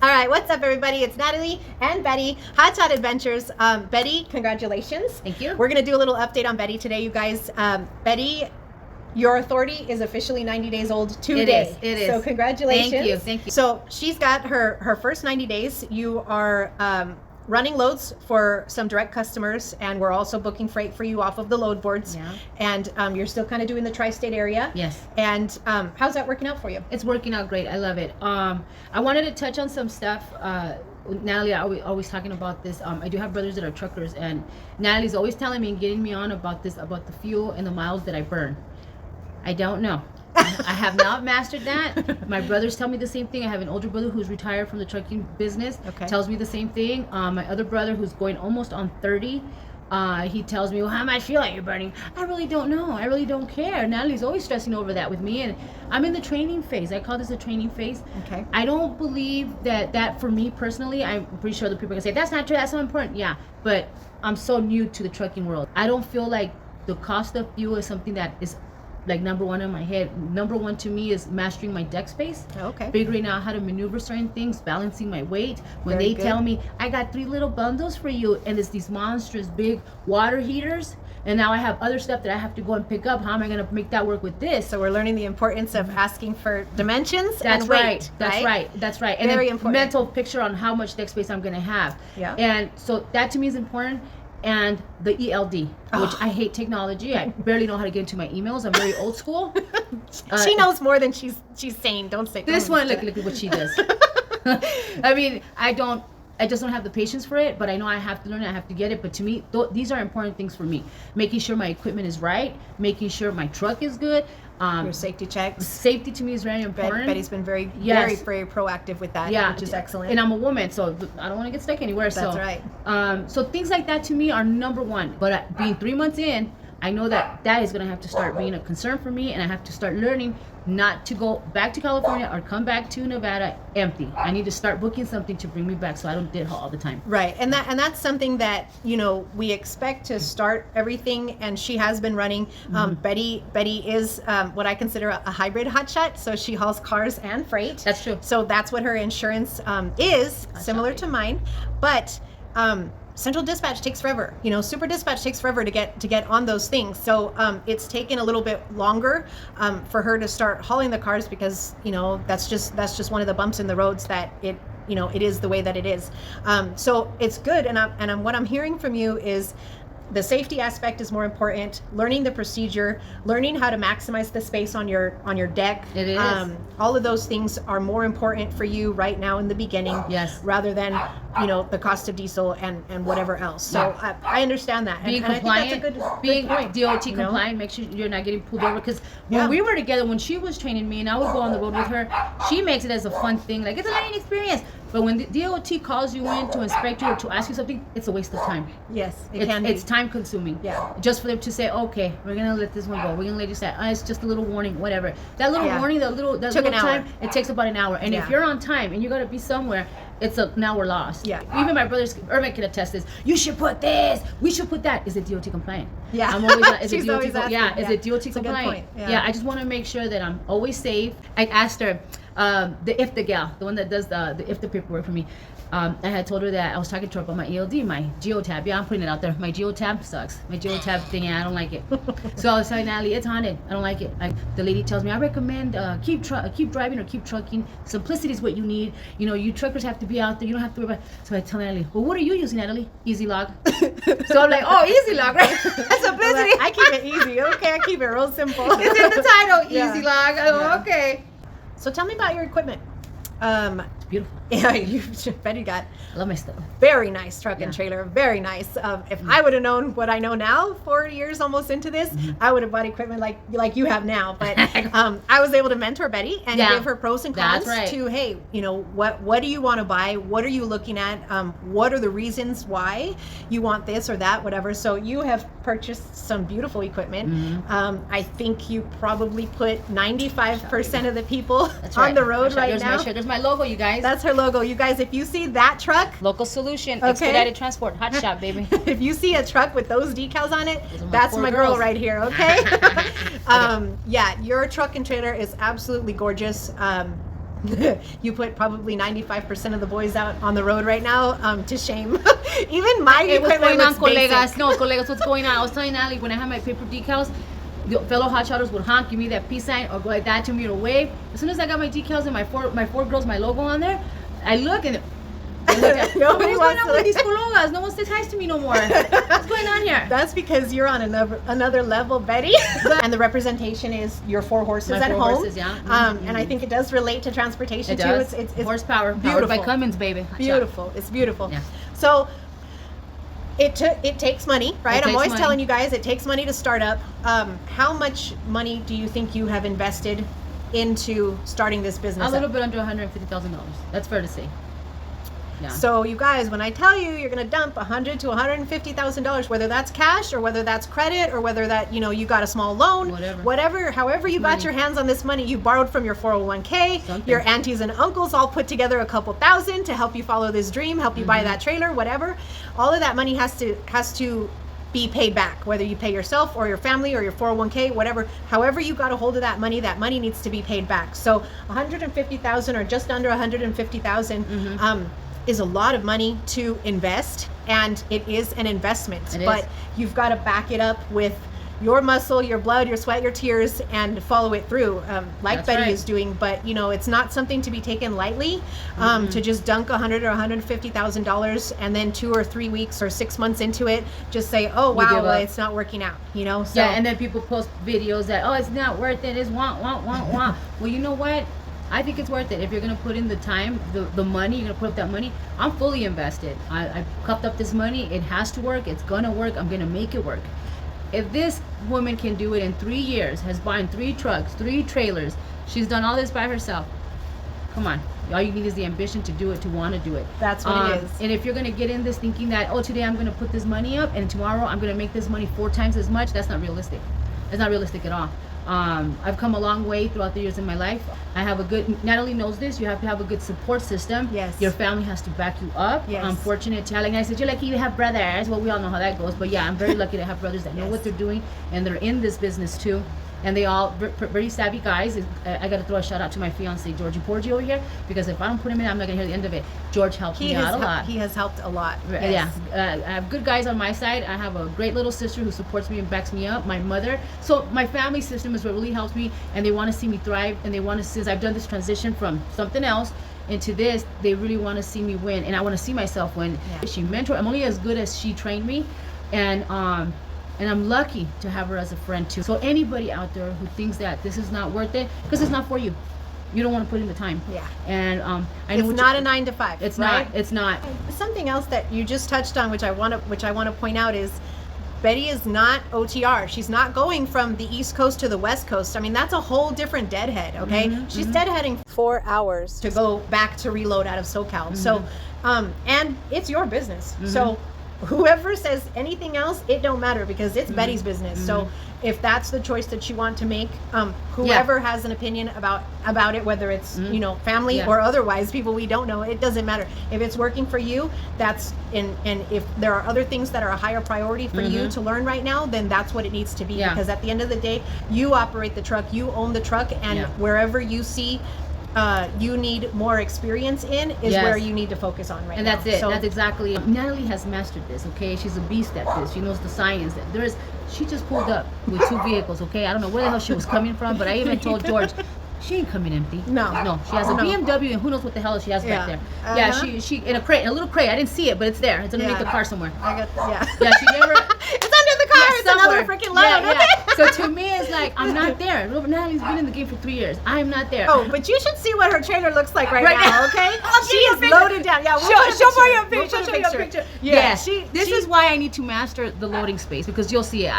All right, what's up, everybody? It's Natalie and Betty, Hotshot Adventures. Betty, congratulations. Thank you. We're going to do a little update on Betty today, you guys. Betty, your authority is officially 90 days old today. It is. So congratulations. Thank you. So she's got her first 90 days. You are running loads for some direct customers, and we're also booking freight for you off of the load boards. Yeah. And you're still kind of doing the tri-state area. Yes. And how's that working out for you? It's working out great. I love it. I wanted to touch on some stuff. Natalie, I always talking about this. I do have brothers that are truckers, and Natalie's always telling me and getting me on about this, about the fuel and the miles that I burn. I don't know. I have not mastered that. My brothers tell me the same thing. I have an older brother who's retired from the trucking business. Okay. Tells me the same thing. My other brother who's going almost on 30, he tells me, well, how much fuel are you burning? I really don't know. I really don't care. Natalie's always stressing over that with me, and I'm in the training phase. I call this a training phase. Okay. I don't believe that for me personally, I'm pretty sure other people are going to say, that's not true, that's so important. Yeah, but I'm so new to the trucking world. I don't feel like the cost of fuel is something that is like number one in my head. Number one to me is mastering my deck space. Okay. Figuring out how to maneuver certain things, balancing my weight. When Very they good. tell me I got 3 little bundles for you, and it's these monstrous big water heaters, and now I have other stuff that I have to go and pick up. How am I going to make that work with this? So we're learning the importance of asking for dimensions That's and right. weight. That's right. And Very then important. mental picture on how much deck space I'm going to have. Yeah. And so that to me is important. And the ELD, which I hate technology. I barely know how to get into my emails. I'm very old school. She knows more than she's saying. Don't say This one, look at what she does. I mean, I just don't have the patience for it, but I know I have to learn it, I have to get it. But to me, these are important things for me. Making sure my equipment is right, making sure my truck is good. Your safety checks. Safety to me is very important. Betty's been very proactive with that, Yeah, which is excellent. And I'm a woman, so I don't want to get stuck anywhere. That's right. So things like that to me are number one. But being 3 months in, I know that is going to have to start being a concern for me, and I have to start learning not to go back to California or come back to Nevada empty. I need to start booking something to bring me back so I don't dead haul all the time. Right, and that's something that we expect to start everything, and she has been running. Betty is what I consider a hybrid hotshot, so she hauls cars and freight. That's true. So that's what her insurance is, similar to mine, but. Central Dispatch takes forever. Super Dispatch takes forever to get on those things. So it's taken a little bit longer for her to start hauling the cars because that's just one of the bumps in the roads that it is the way that it is. So it's good. And what I'm hearing from you is the safety aspect is more important. Learning the procedure, learning how to maximize the space on your deck. It is. All of those things are more important for you right now in the beginning. Yes. Rather than the cost of diesel and whatever else. So I understand that. Being and compliant, I think that's a good being point, DOT compliant, make sure you're not getting pulled over. Because when we were together, when she was training me and I would go on the road with her, she makes it as a fun thing, like it's a learning experience. But when the DOT calls you in to inspect you or to ask you something, it's a waste of time. Yes, it can be. It's time consuming. Yeah. Just for them to say, okay, we're gonna let this one go. We're gonna let you say, it's just a little warning, whatever. That little warning, that little time, it takes about an hour. And if you're on time and you gotta be somewhere, it's an hour lost. Yeah. Even my brothers, Irvin can attest this. You should put this. We should put that. Is it DOT compliant? Yeah. I'm always like, is She's it DOT always asking. Is it DOT It's a good compliant? point. Yeah. I just want to make sure that I'm always safe. I asked her, the gal, the one that does the paperwork for me. I had told her that I was talking to her about my ELD, my GeoTab. Yeah, I'm putting it out there. My GeoTab sucks. My GeoTab thing, I don't like it. So I was telling Natalie, it's haunted. I don't like it. Like the lady tells me, I recommend keep driving or keep trucking. Simplicity is what you need. You truckers have to be out there. You don't have to worry about. So I tell Natalie, well, what are you using, Natalie? Easy Log. So I'm like, oh, Easy Log, right? Simplicity. I keep it easy. Okay, I keep it real simple. It's in the title, Yeah. Easy Log. Oh, okay. So tell me about your equipment. It's beautiful. Yeah, Betty got I love my stuff. very nice truck and trailer, very nice. If I would have known what I know now, 4 years almost into this, I would have bought equipment like you have now. But I was able to mentor Betty and give her pros and cons to, hey, what do you want to buy? What are you looking at? What are the reasons why you want this or that, whatever. So you have purchased some beautiful equipment. I think you probably put 95% of the people on the road right now. There's my logo, you guys. That's her logo. You guys, if you see that truck, Local solution, expedited transport, Hotshot, baby. if you see a truck with those decals on it, Those are my that's poor my girl girls. right here, okay? Yeah, your truck and trailer is absolutely gorgeous. You put probably 95% of the boys out on the road right now to shame. Even my equipment looks basic. No, colegas, what's going on? I was telling Ali when I had my paper decals, the fellow hotshotters would honk, give me that peace sign, or go like that to me or wave. As soon as I got my decals and my four girls, my logo on there, I look and what's going on with these cologas? No one says hi to me no more. What's going on here? That's because you're on another level, Betty. And the representation is your 4 horses My at 4 home. horses, yeah. And I think it does relate to transportation It too. does. It's horsepower, beautiful. powered by Cummins, baby. Beautiful. It's beautiful. Yeah. So it takes money, right? I'm always telling you guys it takes money to start up. How much money do you think you have invested into starting this business? A little bit under $150,000. That's fair to say. Yeah. So you guys, when I tell you you're going to dump $100,000 to $150,000, whether that's cash or whether that's credit or whether that you got a small loan, however you got your hands on this money, you borrowed from your 401k, your aunties and uncles all put together a couple thousand to help you follow this dream, help you buy that trailer, whatever. All of that money has to be paid back, whether you pay yourself or your family or your 401k, whatever. However you got a hold of that money needs to be paid back. So $150,000 or just under $150,000 is a lot of money to invest, and it is an investment. But you've got to back it up with your muscle, your blood, your sweat, your tears, and follow it through, like Betty is doing. But it's not something to be taken lightly. To just dunk $100,000 or $150,000 and then 2 or 3 weeks or 6 months into it, just say, oh wow, well, it's not working out. So, yeah, and then people post videos that it's not worth it. It's want. Well, you know what? I think it's worth it. If you're going to put in the time, the money, you're going to put up that money. I'm fully invested. I cupped up this money. It has to work. It's going to work. I'm going to make it work. If this woman can do it in 3 years, has bought 3 trucks, 3 trailers, she's done all this by herself. Come on. All you need is the ambition to do it, to want to do it. That's what it is. And if you're going to get in this thinking that, today I'm going to put this money up and tomorrow I'm going to make this money 4 times as much, that's not realistic. It's not realistic at all. I've come a long way throughout the years in my life. I have a good, Natalie knows this, you have to have a good support system. Yes. Your family has to back you up. Yes. I'm fortunate to have, like I said, you're lucky you have brothers. Well, we all know how that goes. But yeah, I'm very lucky to have brothers that know what they're doing and they're in this business too. And they all very savvy guys. I got to throw a shout out to my fiance Georgie Porgy over here, because if I don't put him in, I'm not gonna hear the end of it. George helped me out a lot. He has helped a lot. Yes. Yeah, I have good guys on my side. I have a great little sister who supports me and backs me up. My mother. So my family system is what really helps me, and they want to see me thrive, and they want to, since I've done this transition from something else into this, they really want to see me win, and I want to see myself win. Yeah. She mentored. I'm only as good as she trained me, and I'm lucky to have her as a friend too. So anybody out there who thinks that this is not worth it, because it's not for you. You don't want to put in the time. Yeah. And I know it's not a 9 to 5. It's right? not. It's not. Something else that you just touched on, which I want to point out, is Betty is not OTR. She's not going from the East Coast to the West Coast. I mean, that's a whole different deadhead. Okay, she's deadheading 4 hours to go back to reload out of SoCal. So, and it's your business. So whoever says anything else, it don't matter, because it's Betty's business. So if that's the choice that you want to make, whoever has an opinion about it, whether it's family or otherwise, people we don't know, it doesn't matter. If it's working for you, that's and if there are other things that are a higher priority for you to learn right now, then that's what it needs to be. Because at the end of the day, you operate the truck, you own the truck, and wherever you see you need more experience in is where you need to focus on right now. And that's it. So, that's exactly it. Natalie has mastered this, okay? She's a beast at this. She knows the science. She just pulled up with 2 vehicles, okay? I don't know where the hell she was coming from, but I even told George, she ain't coming empty. No, she has a BMW, and who knows what the hell she has back there. Yeah, she in a crate, in a little crate. I didn't see it, but it's there. It's underneath the car somewhere. Yeah, she never. It's under the car. It's another freaking load. So to me, it's like, I'm not there. Natalie's been in the game for 3 years. I'm not there. Oh, but you should see what her trailer looks like right now, okay? She is loaded down. Yeah, show me a picture. Yeah, this is why I need to master the loading space, because you'll see it.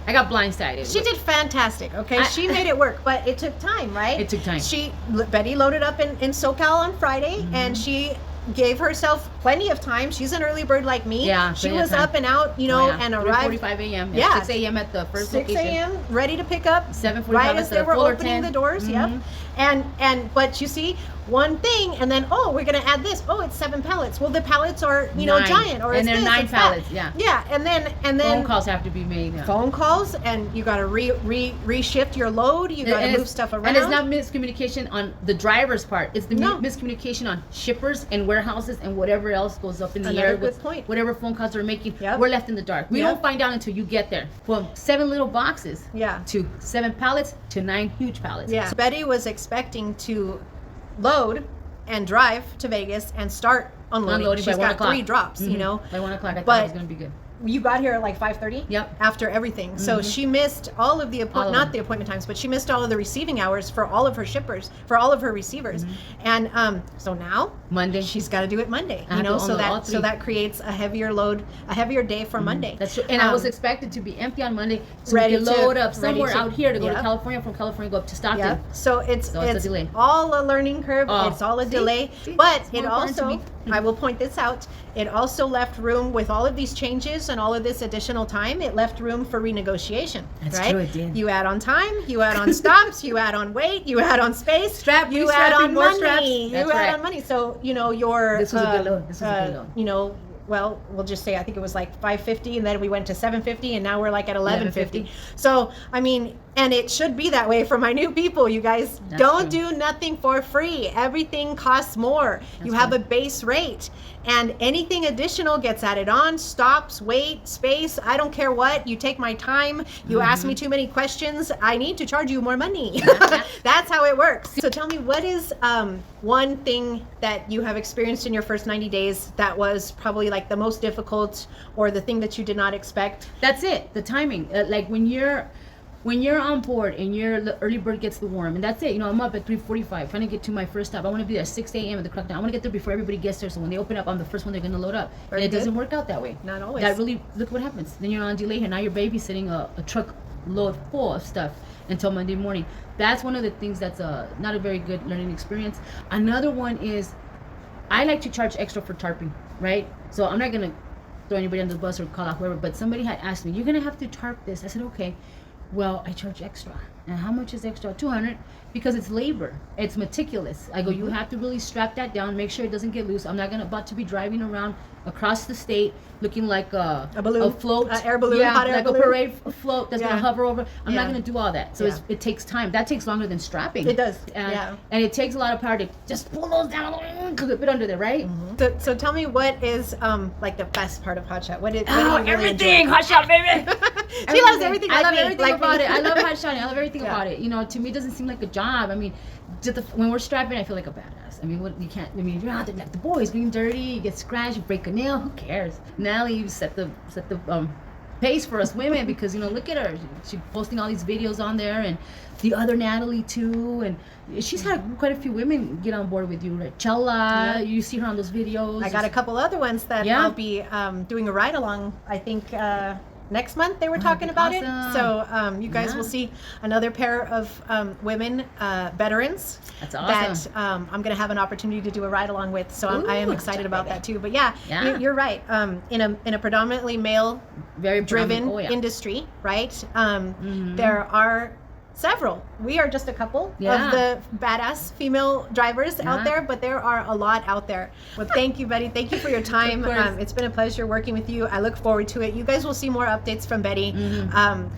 I got blindsided. She did fantastic, okay? She made it work, but it took time, right? It took time. Betty loaded up in SoCal on Friday, and she gave herself plenty of time. She's an early bird like me. Yeah, she was up and out, and arrived 3:45 a.m. Yeah, 6 a.m. at the first 6 location. 6 a.m. ready to pick up 7:45 right as they were opening 10. the doors. But you see, one thing, and then we're gonna add this. Oh, it's 7 pallets. Well, the pallets are Nine. giant, or and it's they're this, 9 it's pallets. that. Yeah. And then Phone calls have to be made. Yeah. phone calls, and you got to reshift your load. You got to move stuff around. And it's not miscommunication on the driver's part. It's the No. miscommunication on shippers and warehouses and whatever else goes up in the Another air. good point. Whatever phone calls are making, Yep. we're left in the dark. We Yep. don't find out until you get there. From 7 little boxes to 7 pallets to 9 huge pallets. Yeah. So Betty was expecting to load and drive to Vegas and start unloading. She's by 1 got o'clock. 3 drops, you know. By 1 o'clock, I thought But it was going to be good. You got here at like 5:30. Yep. After everything, so she missed all of the not them. the appointment times, but she missed all of the receiving hours for all of her shippers, for all of her receivers, and so now Monday. she's got to do it Monday. I You have know, to so unload all that 3. creates a heavier load, a heavier day for Monday. That's true. And I was expected to be empty on Monday, so Ready we could to- load up ready somewhere to- out here to go to Yep. California. From California, go up to Stockton. Yeah. So it's a delay. all a learning curve. Oh, It's all a see? delay. See? But It's it more important to also, me. I will point this out, it also left room with all of these changes and all of this additional time. It left room for renegotiation. That's right? true, it did. You add on time, you add on stops, you add on weight, you add on space, you add on more money. straps. You That's add right. on money. So your This was a good load. This was a good load. you know. Well, we'll just say I think it was like 550, and then we went to 750, and now we're like at 1150. So I mean, and it should be that way for my new people. You guys That's don't true. do nothing for free. Everything costs more. You have a base rate, and anything additional gets added on. Stops, weight, space. I don't care what. You take my time. You ask me too many questions. I need to charge you more money. That's how it works. So tell me, what is one thing that you have experienced in your first 90 days that was probably like the most difficult, or the thing that you did not expect? That's it. The timing. Like when you're on board and the early bird gets the worm, and that's it. You know, I'm up at 3:45 trying to get to my first stop. I want to be there at 6 a.m. at the clock down. I want to get there before everybody gets there, so when they open up, I'm the first one they're going to load up. Very and it good. doesn't work out that way. Not always. That really, look what happens. Then you're on delay here. Now you're babysitting a truck load full of stuff until Monday morning. That's one of the things that's not a very good learning experience. Another one is I like to charge extra for tarping, right? So I'm not going to throw anybody under the bus or call out whoever, but somebody had asked me, you're going to have to tarp this. I said, okay. Well, I charge extra. And how much is extra? $200, because it's labor. It's meticulous. I go, you have to really strap that down, make sure it doesn't get loose. I'm not about to be driving around across the state looking like a balloon, a float, air balloon, hot air like balloon. a parade float that's gonna hover over. I'm not Yeah. gonna do all that. So it takes time. That takes longer than strapping. It does. And it takes a lot of power to just pull those down, cook a bit under there, right? So tell me, what is like the best part of Hotshot? What do you really Everything, enjoy? Hotshot, baby. She loves everything. I like love me, everything like about me. it. I love Hotshot. I love everything Yeah. about it. You know, to me, it doesn't seem like a job. I mean, when we're strapping, I feel like a badass. I mean, you can't. I mean, you're out there like the boys being dirty. You get scratched, you break a nail. Who cares? Natalie, you set the pace for us women, because look at her. She's posting all these videos on there, and the other Natalie too, and she's had quite a few women get on board with you. Right? Chella, you see her on those videos. I got a couple other ones that I'll be doing a ride along. I think next month they were talking about it. So you guys will see another pair of women veterans. That's awesome. That I'm going to have an opportunity to do a ride along with. So I am excited about that too. But you're right. In a predominantly male very driven industry, right? There are several. We are just a couple of the badass female drivers out there, but there are a lot out there. Well, thank you, Betty. Thank you for your time. It's been a pleasure working with you. I look forward to it. You guys will see more updates from Betty.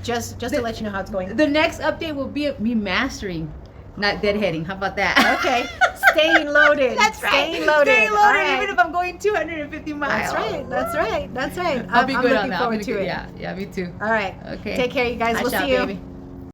Just to let you know how it's going. The next update will be me mastering, not deadheading. How about that? Okay. Staying loaded. That's right. Staying loaded. Staying loaded, Right. even if I'm going 250 miles. That's right. I'll be I'm good looking on that. forward to it. Yeah, me too. All right. Okay. Take care, you guys. We'll Hotshot, see you. baby.